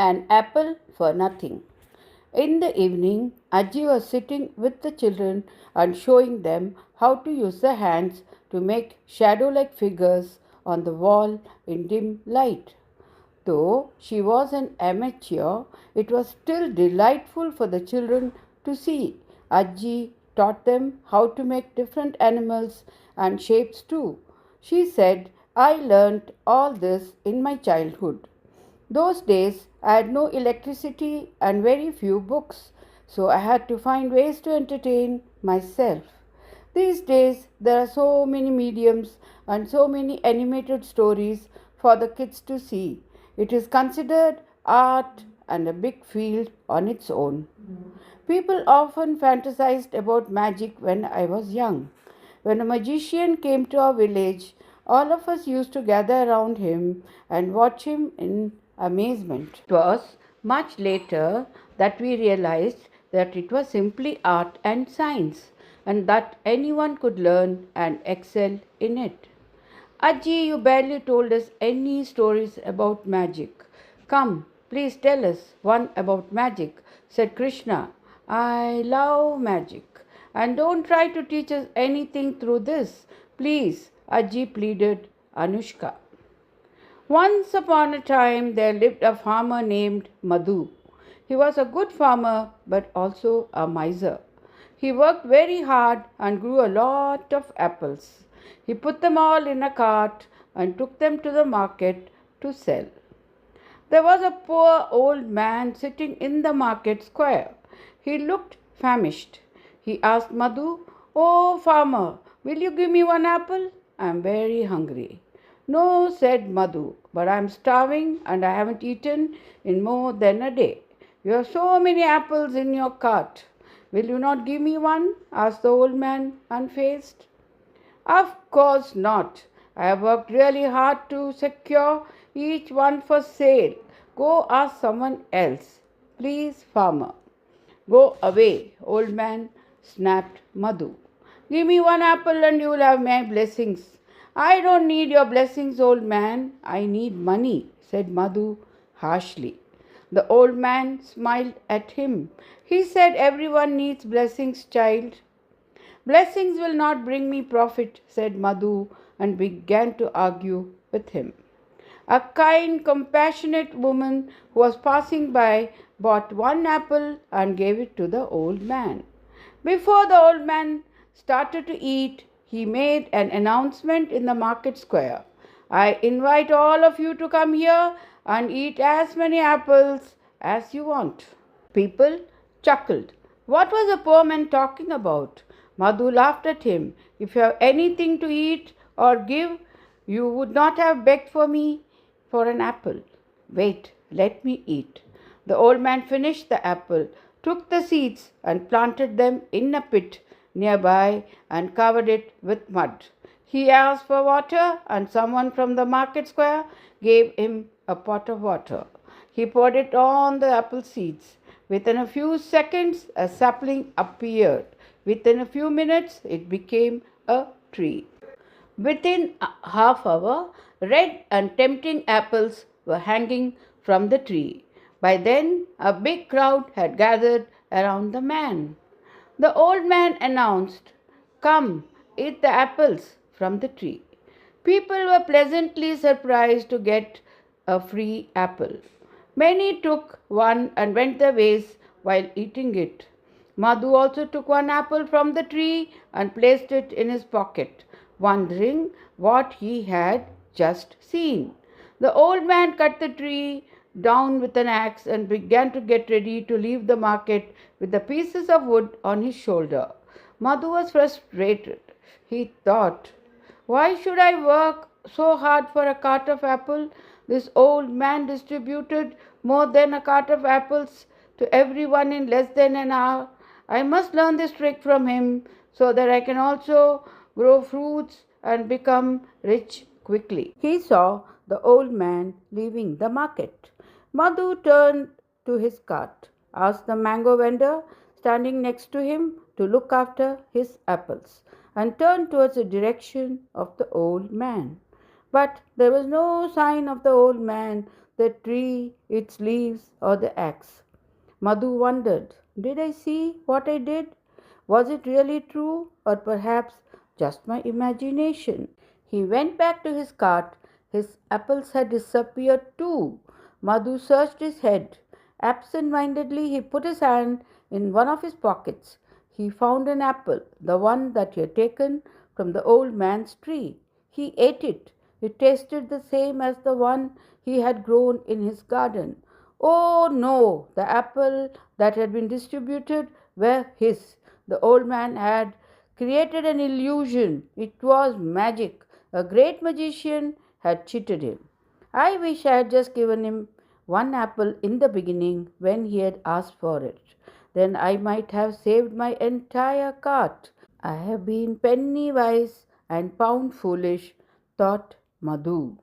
An apple for nothing. In the evening, Ajji was sitting with the children and showing them how to use their hands to make shadow like figures on the wall in dim light. Though she was an amateur, it was still delightful for the children to see. Ajji taught them how to make different animals and shapes too. She said, I learnt all this in my childhood. Those days I had no electricity and very few books, so I had to find ways to entertain myself. These days there are so many mediums and so many animated stories for the kids to see. It is considered art and a big field on its own. People often fantasized about magic when I was young. When a magician came to our village, all of us used to gather around him and watch him in amazement. It was much later that we realized that it was simply art and science, and that anyone could learn and excel in it. Ajji, you barely told us any stories about magic. Come, please tell us one about magic, said Krishna. I love magic. And don't try to teach us anything through this. Please, Ajji pleaded Anushka. Once upon a time there lived a farmer named Madhu. He was a good farmer but also a miser. He worked very hard and grew a lot of apples. He put them all in a cart and took them to the market to sell. There was a poor old man sitting in the market square. He looked famished. He asked Madhu, Oh, farmer, will you give me one apple? I am very hungry. No, said Madhu, but I am starving and I haven't eaten in more than a day. You have so many apples in your cart. Will you not give me one? Asked the old man, unfazed. Of course not. I have worked really hard to secure each one for sale. Go ask someone else. Please, farmer. Go away, old man, snapped Madhu. Give me one apple and you will have my blessings. I don't need your blessings, old man. I need money, said Madhu harshly. The old man smiled at him. He said, Everyone needs blessings, child. Blessings will not bring me profit, said Madhu, and began to argue with him. A kind, compassionate woman who was passing by bought one apple and gave it to the old man. Before the old man started to eat, he made an announcement in the market square. I invite all of you to come here and eat as many apples as you want. People chuckled. What was the poor man talking about? Madhu laughed at him. If you have anything to eat or give, you would not have begged for me for an apple. Wait, let me eat. The old man finished the apple, took the seeds and planted them in a pit nearby and covered it with mud. He asked for water and someone from the market square gave him a pot of water. He poured it on the apple seeds. Within a few seconds, a sapling appeared. Within a few minutes, it became a tree. Within a half hour, red and tempting apples were hanging from the tree. By then, a big crowd had gathered around the man. The old man announced, Come, eat the apples from the tree. People were pleasantly surprised to get a free apple. Many took one and went their ways while eating it. Madhu also took one apple from the tree and placed it in his pocket, wondering what he had just seen. The old man cut the tree down with an axe and began to get ready to leave the market with the pieces of wood on his shoulder. Madhu was frustrated. He thought, Why should I work so hard for a cart of apple? This old man distributed more than a cart of apples to everyone in less than an hour. I must learn this trick from him so that I can also grow fruits and become rich quickly. He saw the old man leaving the market. Madhu turned to his cart, asked the mango vendor standing next to him to look after his apples, and turned towards the direction of the old man. But there was no sign of the old man. the tree, its leaves, or the axe. Madhu wondered, did I see what I did? Was it really true, or perhaps just my imagination? He went back to his cart. His apples had disappeared too. Madhu searched his head. Absent mindedly, he put his hand in one of his pockets. He found an apple, the one that he had taken from the old man's tree. He ate it. It tasted the same as the one he had grown in his garden. Oh no, the apple that had been distributed were his. The old man had created an illusion. It was magic. A great magician had cheated him. I wish I had just given him one apple in the beginning when he had asked for it. Then I might have saved my entire cart. I have been penny wise and pound foolish, thought Madhu.